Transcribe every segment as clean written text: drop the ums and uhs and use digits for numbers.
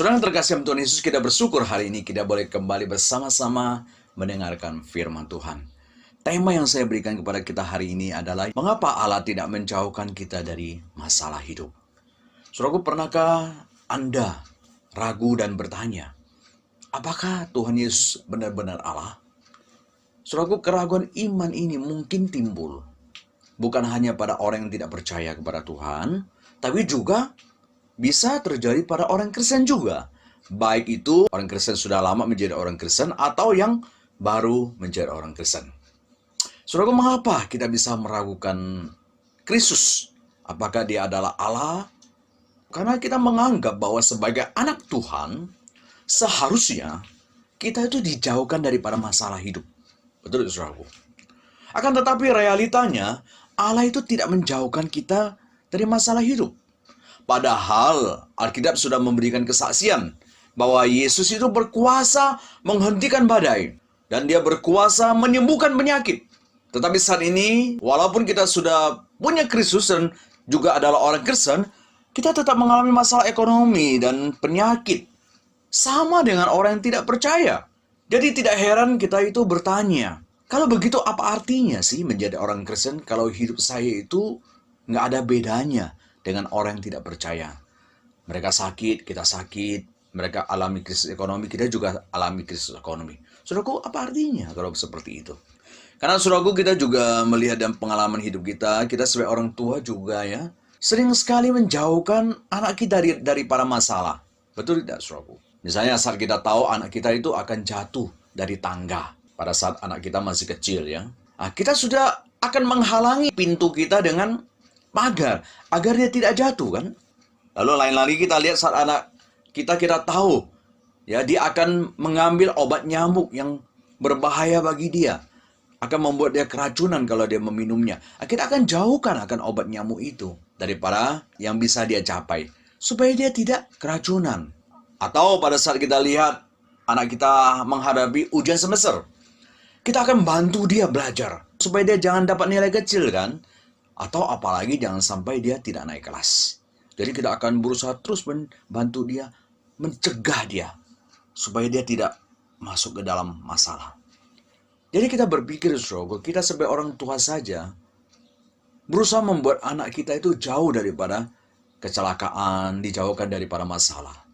Saudara yang terkasih Tuhan Yesus, kita bersyukur hari ini kita boleh kembali bersama-sama mendengarkan firman Tuhan. Tema yang saya berikan kepada kita hari ini adalah mengapa Allah tidak menjauhkan kita dari masalah hidup. Saudaraku, pernahkah Anda ragu dan bertanya, apakah Tuhan Yesus benar-benar Allah? Saudaraku, keraguan iman ini mungkin timbul bukan hanya pada orang yang tidak percaya kepada Tuhan, tapi juga bisa terjadi pada orang Kristen juga. Baik itu orang Kristen sudah lama menjadi orang Kristen atau yang baru menjadi orang Kristen. Saudara, mengapa kita bisa meragukan Kristus? Apakah dia adalah Allah? Karena kita menganggap bahwa sebagai anak Tuhan, seharusnya kita itu dijauhkan daripada masalah hidup. Betul, saudaraku? Akan tetapi realitanya, Allah itu tidak menjauhkan kita dari masalah hidup. Padahal Alkitab sudah memberikan kesaksian bahwa Yesus itu berkuasa menghentikan badai dan dia berkuasa menyembuhkan penyakit. Tetapi saat ini, walaupun kita sudah punya Kristus dan juga adalah orang Kristen, kita tetap mengalami masalah ekonomi dan penyakit. Sama dengan orang yang tidak percaya. Jadi tidak heran kita itu bertanya, kalau begitu apa artinya sih menjadi orang Kristen kalau hidup saya itu nggak ada bedanya dengan orang yang tidak percaya. Mereka sakit, kita sakit. Mereka alami krisis ekonomi, kita juga alami krisis ekonomi. Saudaraku, apa artinya kalau seperti itu? Karena saudaraku, kita juga melihat dalam pengalaman hidup kita sebagai orang tua juga ya, sering sekali menjauhkan anak kita dari para masalah. Betul tidak, saudaraku? Misalnya saat kita tahu anak kita itu akan jatuh dari tangga pada saat anak kita masih kecil ya. Nah, kita sudah akan menghalangi pintu kita dengan pagar agar dia tidak jatuh kan. Lalu lain lagi kita lihat saat anak kita tahu ya dia akan mengambil obat nyamuk yang berbahaya bagi dia, akan membuat dia keracunan kalau dia meminumnya. Kita akan jauhkan akan obat nyamuk itu daripada yang bisa dia capai supaya dia tidak keracunan. Atau pada saat kita lihat anak kita menghadapi ujian semester, kita akan bantu dia belajar supaya dia jangan dapat nilai kecil kan. Atau apalagi jangan sampai dia tidak naik kelas. Jadi kita akan berusaha terus membantu dia, mencegah dia, supaya dia tidak masuk ke dalam masalah. Jadi kita berpikir, saudara, kita sebagai orang tua saja, berusaha membuat anak kita itu jauh daripada kecelakaan, dijauhkan daripada masalah.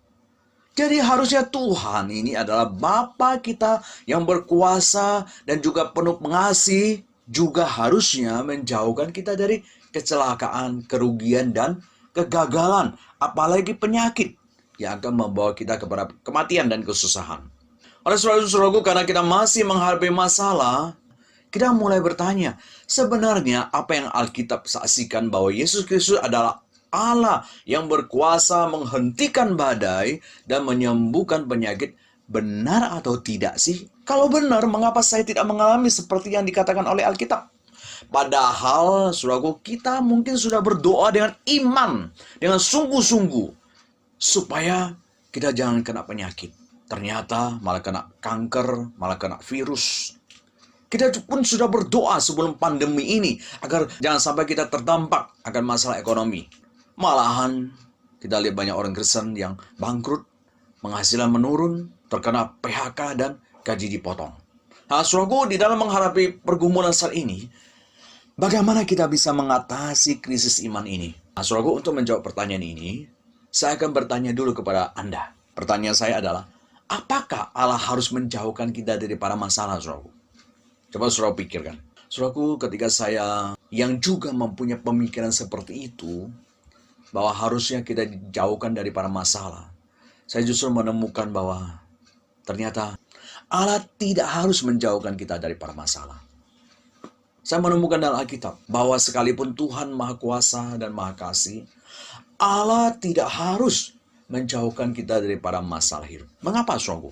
Jadi harusnya Tuhan ini adalah Bapa kita yang berkuasa dan juga penuh mengasihi, juga harusnya menjauhkan kita dari kecelakaan, kerugian, dan kegagalan. Apalagi penyakit yang akan membawa kita kepada kematian dan kesusahan. Oleh saudara-saudaraku, karena kita masih menghadapi masalah, kita mulai bertanya, sebenarnya apa yang Alkitab saksikan bahwa Yesus Kristus adalah Allah yang berkuasa menghentikan badai dan menyembuhkan penyakit, benar atau tidak sih? Kalau benar, mengapa saya tidak mengalami seperti yang dikatakan oleh Alkitab? Padahal, saudaraku, kita mungkin sudah berdoa dengan iman, dengan sungguh-sungguh, supaya kita jangan kena penyakit. Ternyata malah kena kanker, malah kena virus. Kita pun sudah berdoa sebelum pandemi ini, agar jangan sampai kita terdampak akan masalah ekonomi. Malahan, kita lihat banyak orang Kristen yang bangkrut, penghasilan menurun, terkena PHK, dan gaji dipotong. Nah, saudaraku, di dalam menghadapi pergumulan saat ini, bagaimana kita bisa mengatasi krisis iman ini? Nah, saudaraku, untuk menjawab pertanyaan ini, saya akan bertanya dulu kepada Anda. Pertanyaan saya adalah, apakah Allah harus menjauhkan kita dari para masalah, saudaraku? Coba saudara pikirkan. Saudaraku, ketika saya yang juga mempunyai pemikiran seperti itu, bahwa harusnya kita dijauhkan dari para masalah, saya justru menemukan bahwa ternyata Allah tidak harus menjauhkan kita dari para masalah. Saya menemukan dalam Alkitab bahwa sekalipun Tuhan Maha Kuasa dan Maha Kasih, Allah tidak harus menjauhkan kita dari para masalah hidup. Mengapa, saudaraku?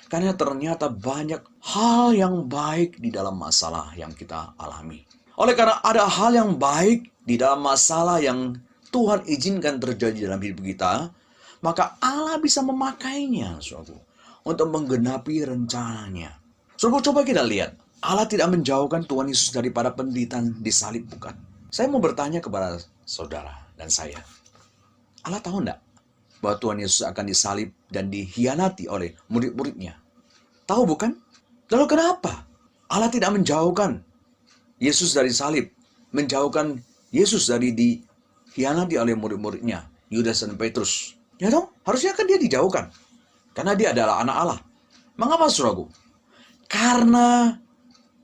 Karena ternyata banyak hal yang baik di dalam masalah yang kita alami. Oleh karena ada hal yang baik di dalam masalah yang Tuhan izinkan terjadi dalam hidup kita, maka Allah bisa memakainya, saudaraku, untuk menggenapi rencananya. Saudaraku, coba kita lihat. Allah tidak menjauhkan Tuhan Yesus daripada penderitaan di salib, bukan? Saya mau bertanya kepada saudara dan saya. Allah tahu enggak? bahwa Tuhan Yesus akan disalib dan dikhianati oleh murid-muridnya. Tahu bukan? Lalu kenapa Allah tidak menjauhkan Yesus dari salib, menjauhkan Yesus dari dikhianati oleh murid-muridnya, Yudas dan Petrus? Ya dong, harusnya kan dia dijauhkan. Karena dia adalah anak Allah. Mengapa, saudaraku? Karena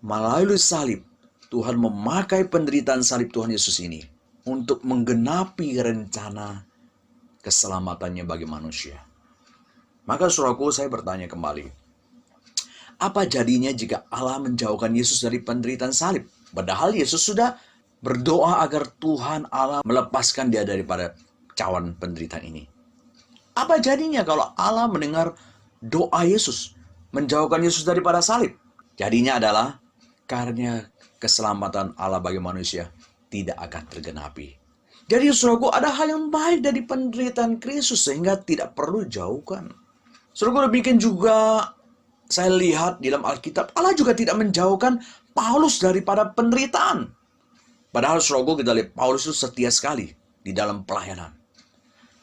melalui salib, Tuhan memakai penderitaan salib Tuhan Yesus ini untuk menggenapi rencana keselamatannya bagi manusia. Maka saudaraku, saya bertanya kembali, apa jadinya jika Allah menjauhkan Yesus dari penderitaan salib? Padahal Yesus sudah berdoa agar Tuhan Allah melepaskan dia daripada cawan penderitaan ini. Apa jadinya kalau Allah mendengar doa Yesus, menjauhkan Yesus daripada salib? Jadinya adalah karena keselamatan Allah bagi manusia tidak akan tergenapi. Jadi saudaraku, ada hal yang baik dari penderitaan Kristus sehingga tidak perlu jauhkan. Saudaraku, demikian juga saya lihat di dalam Alkitab, Allah juga tidak menjauhkan Paulus daripada penderitaan. Padahal saudaraku, kita lihat Paulus itu setia sekali di dalam pelayanan.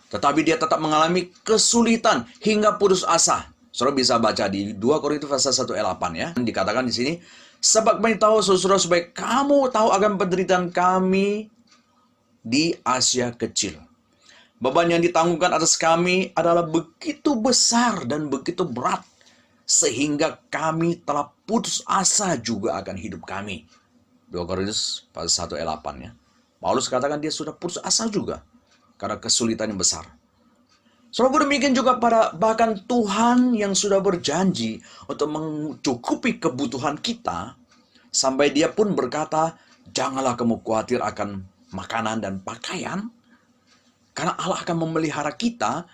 Tetapi dia tetap mengalami kesulitan hingga putus asa. Saudara bisa baca di 2 Korintus pasal 1 ayat 8 ya. Dikatakan di sini, sebab kami tahu saudara supaya kamu tahu akan penderitaan kami di Asia kecil. Beban yang ditanggungkan atas kami adalah begitu besar dan begitu berat, sehingga kami telah putus asa juga akan hidup kami. 2 Korintus pasal 1 ayat 8 ya. Paulus katakan dia sudah putus asa juga karena kesulitan yang besar. Saudara, demikian juga bahkan Tuhan yang sudah berjanji untuk mencukupi kebutuhan kita, sampai dia pun berkata, janganlah kamu khawatir akan makanan dan pakaian, karena Allah akan memelihara kita.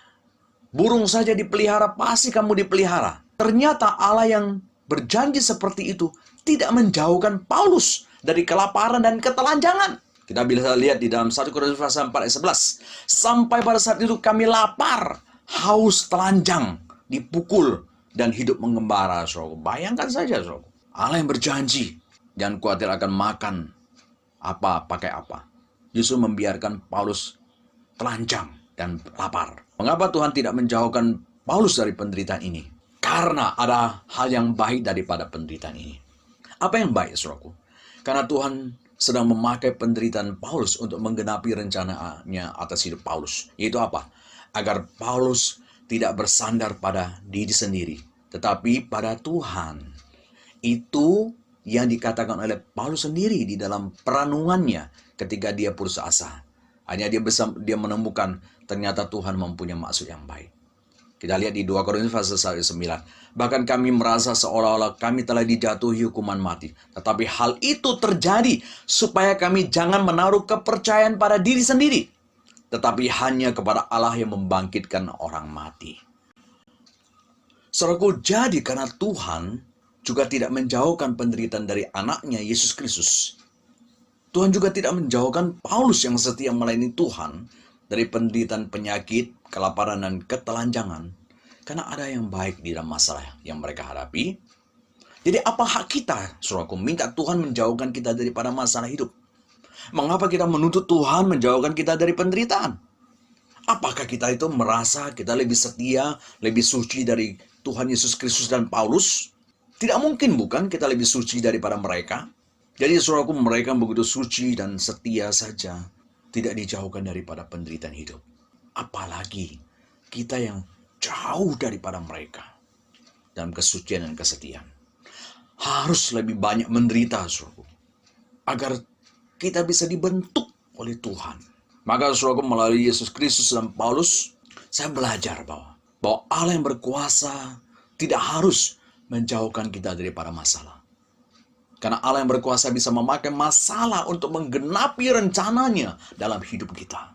Burung saja dipelihara, pasti kamu dipelihara. Ternyata Allah yang berjanji seperti itu tidak menjauhkan Paulus dari kelaparan dan ketelanjangan. Kita bisa lihat di dalam 1 Korintus pasal 4 ayat 11. Sampai pada saat itu kami lapar, haus, telanjang, dipukul, dan hidup mengembara. Saudara, bayangkan saja, saudara. Allah yang berjanji, jangan khawatir akan makan apa, pakai apa. Justru membiarkan Paulus telanjang dan lapar. Mengapa Tuhan tidak menjauhkan Paulus dari penderitaan ini? Karena ada hal yang baik daripada penderitaan ini. Apa yang baik, saudaraku? Karena Tuhan sedang memakai penderitaan Paulus untuk menggenapi rencananya atas hidup Paulus. Yaitu apa? Agar Paulus tidak bersandar pada diri sendiri, tetapi pada Tuhan. Itu yang dikatakan oleh Paulus sendiri di dalam perenungannya ketika dia putus asa. Hanya dia menemukan ternyata Tuhan mempunyai maksud yang baik. Kita lihat di 2 Korintus pasal 9. Bahkan kami merasa seolah-olah kami telah dijatuhi hukuman mati. Tetapi hal itu terjadi supaya kami jangan menaruh kepercayaan pada diri sendiri, tetapi hanya kepada Allah yang membangkitkan orang mati. Saudaraku, jadi karena Tuhan juga tidak menjauhkan penderitaan dari anaknya Yesus Kristus, Tuhan juga tidak menjauhkan Paulus yang setia melayani Tuhan dari penderitaan penyakit, kelaparan, dan ketelanjangan. Karena ada yang baik di dalam masalah yang mereka hadapi. Jadi apa hak kita, saudaraku, minta Tuhan menjauhkan kita daripada masalah hidup? Mengapa kita menuntut Tuhan menjauhkan kita dari penderitaan? Apakah kita itu merasa kita lebih setia, lebih suci dari Tuhan Yesus Kristus dan Paulus? Tidak mungkin, bukan, kita lebih suci daripada mereka? Jadi saudaraku, mereka begitu suci dan setia saja, tidak dijauhkan daripada penderitaan hidup. Apalagi kita yang jauh daripada mereka dalam kesucian dan kesetiaan. Harus lebih banyak menderita, saudaraku, agar kita bisa dibentuk oleh Tuhan. Maka saudaraku, melalui Yesus Kristus dan Paulus, saya belajar bahwa Allah yang berkuasa tidak harus menjauhkan kita daripada masalah. Karena Allah yang berkuasa bisa memakai masalah untuk menggenapi rencananya dalam hidup kita.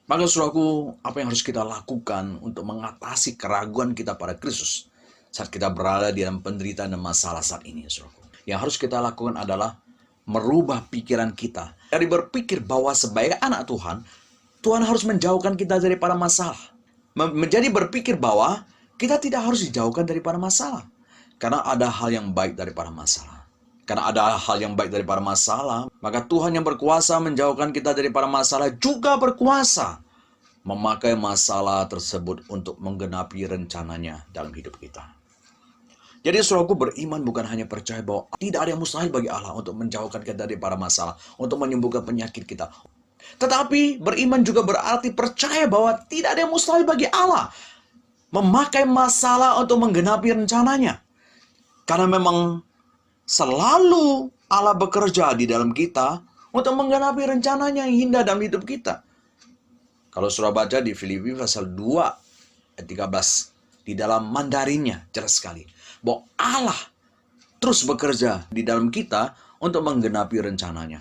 Maka saudaraku, apa yang harus kita lakukan untuk mengatasi keraguan kita pada Kristus saat kita berada di dalam penderitaan dan masalah saat ini, saudaraku? Yang harus kita lakukan adalah merubah pikiran kita. Dari berpikir bahwa sebagai anak Tuhan, Tuhan harus menjauhkan kita daripada masalah. Menjadi berpikir bahwa kita tidak harus dijauhkan daripada masalah. Karena ada hal yang baik daripada masalah. Karena ada hal yang baik daripada masalah, maka Tuhan yang berkuasa menjauhkan kita daripada masalah juga berkuasa memakai masalah tersebut untuk menggenapi rencananya dalam hidup kita. Jadi saudaraku, beriman bukan hanya percaya bahwa tidak ada yang mustahil bagi Allah untuk menjauhkan kita dari para masalah, untuk menyembuhkan penyakit kita. Tetapi beriman juga berarti percaya bahwa tidak ada yang mustahil bagi Allah memakai masalah untuk menggenapi rencananya. Karena memang selalu Allah bekerja di dalam kita untuk menggenapi rencananya yang indah dalam hidup kita. Kalau saudara baca di Filipi pasal 2 ayat 13, di dalam Mandarinnya jelas sekali bahwa Allah terus bekerja di dalam kita untuk menggenapi rencananya.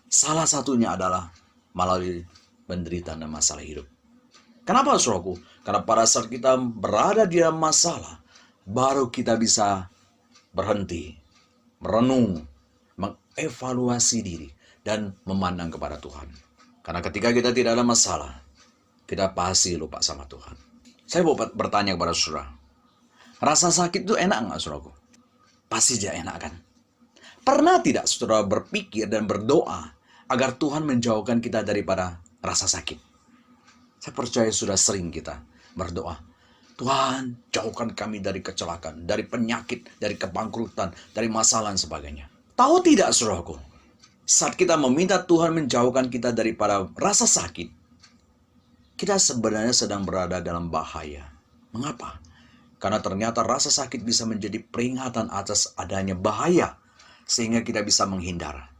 Salah satunya adalah melalui penderitaan dan masalah hidup. Kenapa saudaraku? Karena pada saat kita berada di dalam masalah, baru kita bisa berhenti, merenung, mengevaluasi diri, dan memandang kepada Tuhan. Karena ketika kita tidak ada masalah, kita pasti lupa sama Tuhan. Saya mau bertanya kepada saudara, rasa sakit itu enak nggak saudaraku? Pasti tidak enak kan? Pernah tidak saudara berpikir dan berdoa agar Tuhan menjauhkan kita daripada rasa sakit? Saya percaya sudah sering kita berdoa, Tuhan jauhkan kami dari kecelakaan, dari penyakit, dari kebangkrutan, dari masalah dan sebagainya. Tahu tidak saudaraku? Saat kita meminta Tuhan menjauhkan kita daripada rasa sakit, kita sebenarnya sedang berada dalam bahaya. Mengapa? Karena ternyata rasa sakit bisa menjadi peringatan atas adanya bahaya, sehingga kita bisa menghindar.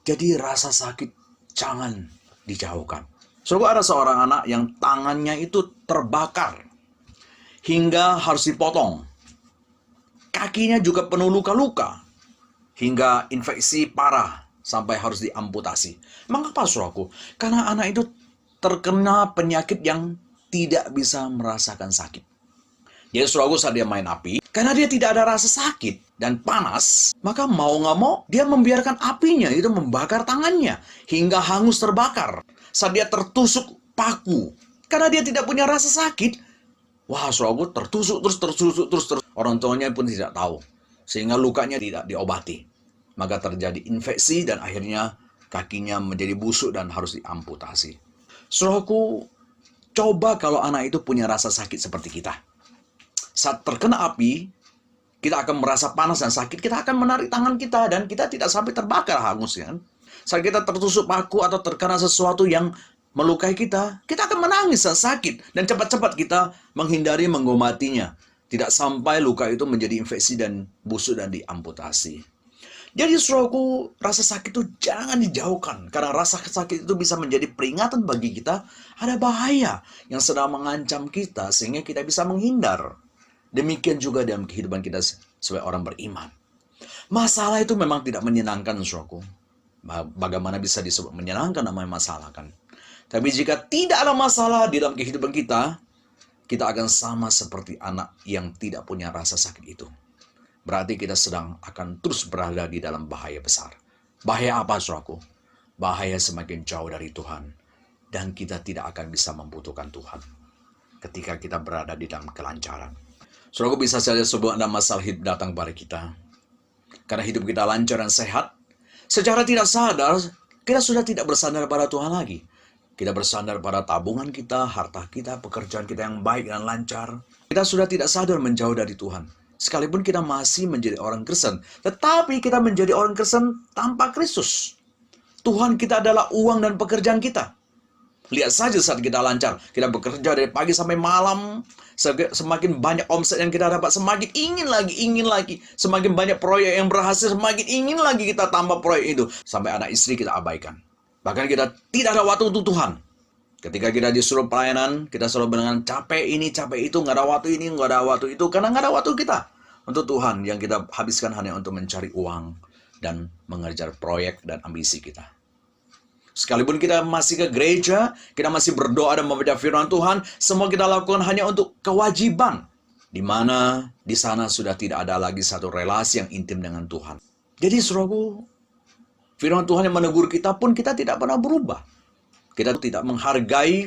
Jadi rasa sakit jangan dijauhkan. Soalnya ada seorang anak yang tangannya itu terbakar, hingga harus dipotong. Kakinya juga penuh luka-luka, hingga infeksi parah, sampai harus diamputasi. Mengapa saudaraku? Karena anak itu terkena penyakit yang tidak bisa merasakan sakit. Jadi saudaraku, saat dia main api, karena dia tidak ada rasa sakit dan panas, maka mau nggak mau dia membiarkan apinya itu membakar tangannya hingga hangus terbakar. Saat dia tertusuk paku, karena dia tidak punya rasa sakit, wah saudaraku, tertusuk terus. Orang tuanya pun tidak tahu, sehingga lukanya tidak diobati. Maka terjadi infeksi dan akhirnya kakinya menjadi busuk dan harus diamputasi. Saudaraku, coba kalau anak itu punya rasa sakit seperti kita. Saat terkena api, kita akan merasa panas dan sakit, kita akan menarik tangan kita dan kita tidak sampai terbakar hangus kan. Saat kita tertusuk paku atau terkena sesuatu yang melukai kita, kita akan menangis dan sakit dan cepat-cepat kita menghindari menggomatinya. Tidak sampai luka itu menjadi infeksi dan busuk dan diamputasi. Jadi saudaraku, rasa sakit itu jangan dijauhkan. Karena rasa sakit itu bisa menjadi peringatan bagi kita ada bahaya yang sedang mengancam kita sehingga kita bisa menghindar. Demikian juga dalam kehidupan kita sebagai orang beriman. Masalah itu memang tidak menyenangkan saudaraku. Bagaimana bisa disebut menyenangkan namanya masalah kan? Tapi jika tidak ada masalah di dalam kehidupan kita, kita akan sama seperti anak yang tidak punya rasa sakit itu. Berarti kita sedang akan terus berada di dalam bahaya besar. Bahaya apa saudaraku? Bahaya semakin jauh dari Tuhan. Dan kita tidak akan bisa membutuhkan Tuhan ketika kita berada di dalam kelancaran. Saudaraku, bisa saja sebuah masalah hidup datang kepada kita. Karena hidup kita lancar dan sehat, secara tidak sadar, kita sudah tidak bersandar pada Tuhan lagi. Kita bersandar pada tabungan kita, harta kita, pekerjaan kita yang baik dan lancar. Kita sudah tidak sadar menjauh dari Tuhan. Sekalipun kita masih menjadi orang Kristen, tetapi kita menjadi orang Kristen tanpa Kristus. Tuhan kita adalah uang dan pekerjaan kita. Lihat saja saat kita lancar, kita bekerja dari pagi sampai malam, semakin banyak omset yang kita dapat, semakin ingin lagi. Semakin banyak proyek yang berhasil, semakin ingin lagi kita tambah proyek itu. Sampai anak istri kita abaikan. Bahkan kita tidak ada waktu untuk Tuhan. Ketika kita disuruh pelayanan, kita selalu dengan capek ini, capek itu, nggak ada waktu ini, nggak ada waktu itu, karena nggak ada waktu kita untuk Tuhan yang kita habiskan hanya untuk mencari uang dan mengejar proyek dan ambisi kita. Sekalipun kita masih ke gereja, kita masih berdoa dan membaca firman Tuhan, semua kita lakukan hanya untuk kewajiban, di mana di sana sudah tidak ada lagi satu relasi yang intim dengan Tuhan. Jadi saudaraku, firman Tuhan yang menegur kita pun kita tidak pernah berubah. Kita tidak menghargai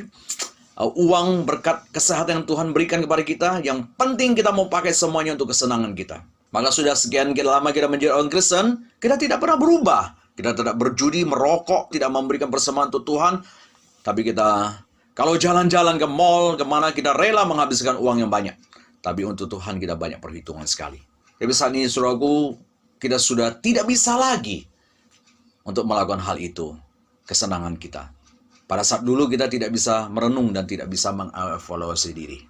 uang berkat kesehatan yang Tuhan berikan kepada kita. Yang penting kita mau pakai semuanya untuk kesenangan kita. Maka sudah sekian lama kita menjadi orang Kristen, kita tidak pernah berubah. Kita tidak berjudi, merokok, tidak memberikan persembahan untuk Tuhan. Tapi kita Kalau jalan-jalan ke mall, kemana kita rela menghabiskan uang yang banyak. Tapi untuk Tuhan kita banyak perhitungan sekali. Tapi saat ini, saudaraku, kita sudah tidak bisa lagi untuk melakukan hal itu. Kesenangan kita. Pada saat dulu kita tidak bisa merenung dan tidak bisa mengevaluasi diri.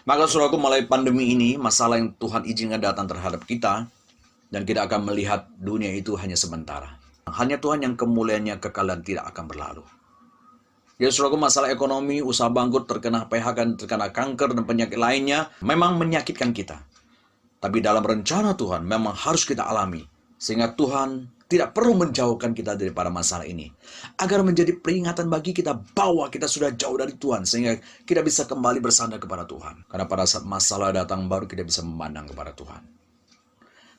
Maka saudaraku, mulai pandemi ini, masalah yang Tuhan izinkan datang terhadap kita, dan kita akan melihat dunia itu hanya sementara. Hanya Tuhan yang kemuliaannya kekal dan tidak akan berlalu. Ya saudaraku, masalah ekonomi, usaha bangkrut, terkena PHK, terkena kanker, dan penyakit lainnya, memang menyakitkan kita. Tapi dalam rencana Tuhan, memang harus kita alami. Sehingga Tuhan tidak perlu menjauhkan kita daripada masalah ini. Agar menjadi peringatan bagi kita bahwa kita sudah jauh dari Tuhan. Sehingga kita bisa kembali bersandar kepada Tuhan. Karena pada saat masalah datang, baru kita bisa memandang kepada Tuhan.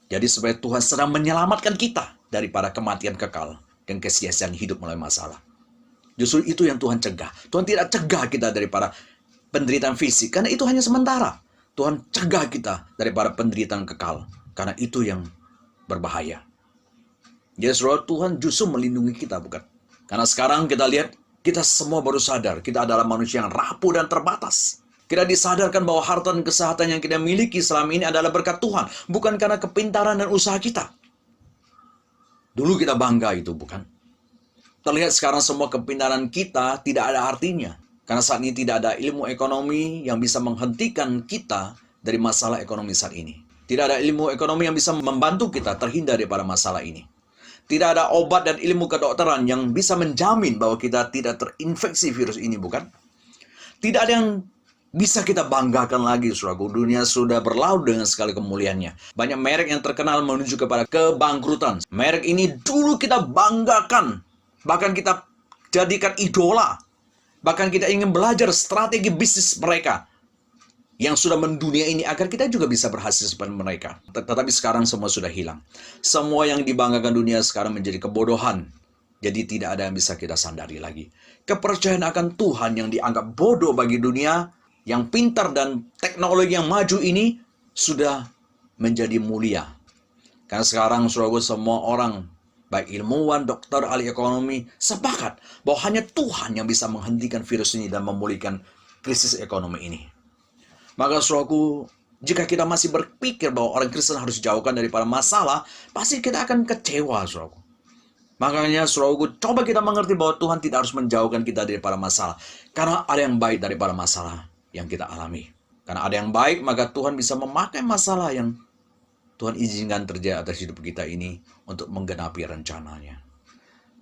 Jadi supaya Tuhan sedang menyelamatkan kita daripada kematian kekal dan kesia-siaan hidup melalui masalah. Justru itu yang Tuhan cegah. Tuhan tidak cegah kita daripada penderitaan fisik. Karena itu hanya sementara. Tuhan cegah kita daripada penderitaan kekal. Karena itu yang berbahaya. Jadi saudara, Tuhan justru melindungi kita, bukan? Karena sekarang kita lihat, kita semua baru sadar. Kita adalah manusia yang rapuh dan terbatas. Kita disadarkan bahwa harta dan kesehatan yang kita miliki selama ini adalah berkat Tuhan. Bukan karena kepintaran dan usaha kita. Dulu kita bangga itu, bukan? Terlihat sekarang semua kepintaran kita tidak ada artinya. Karena saat ini tidak ada ilmu ekonomi yang bisa menghentikan kita dari masalah ekonomi saat ini. Tidak ada ilmu ekonomi yang bisa membantu kita terhindar daripada masalah ini. Tidak ada obat dan ilmu kedokteran yang bisa menjamin bahwa kita tidak terinfeksi virus ini, bukan? Tidak ada yang bisa kita banggakan lagi, saudaraku. Dunia sudah berlalu dengan segala kemuliaannya. Banyak merek yang terkenal menuju kepada kebangkrutan. Merek ini dulu kita banggakan. Bahkan kita jadikan idola. Bahkan kita ingin belajar strategi bisnis mereka yang sudah mendunia ini agar kita juga bisa berhasil seperti mereka. Tetapi sekarang semua sudah hilang. Semua yang dibanggakan dunia sekarang menjadi kebodohan. Jadi tidak ada yang bisa kita sandari lagi. Kepercayaan akan Tuhan yang dianggap bodoh bagi dunia, yang pintar dan teknologi yang maju ini sudah menjadi mulia. Karena sekarang saudara, semua orang, baik ilmuwan, dokter, ahli ekonomi, sepakat bahwa hanya Tuhan yang bisa menghentikan virus ini dan memulihkan krisis ekonomi ini. Maka saudaraku, jika kita masih berpikir bahwa orang Kristen harus dijauhkan daripada masalah, pasti kita akan kecewa, saudaraku. Makanya saudaraku, coba kita mengerti bahwa Tuhan tidak harus menjauhkan kita daripada masalah. Karena ada yang baik daripada masalah yang kita alami. Karena ada yang baik, maka Tuhan bisa memakai masalah yang Tuhan izinkan terjadi atas hidup kita ini untuk menggenapi rencananya.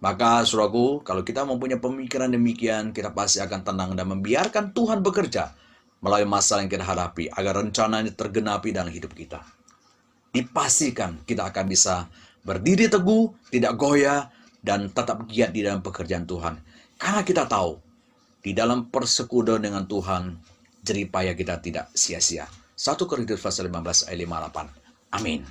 Maka saudaraku, kalau kita mempunyai pemikiran demikian, kita pasti akan tenang dan membiarkan Tuhan bekerja melalui masalah yang kita hadapi, agar rencananya tergenapi dalam hidup kita. Dipastikan kita akan bisa berdiri teguh, tidak goyah, dan tetap giat di dalam pekerjaan Tuhan. Karena kita tahu, di dalam persekutuan dengan Tuhan, jerih payah kita tidak sia-sia. 1 Korintus pasal 15 ayat 58. Amin.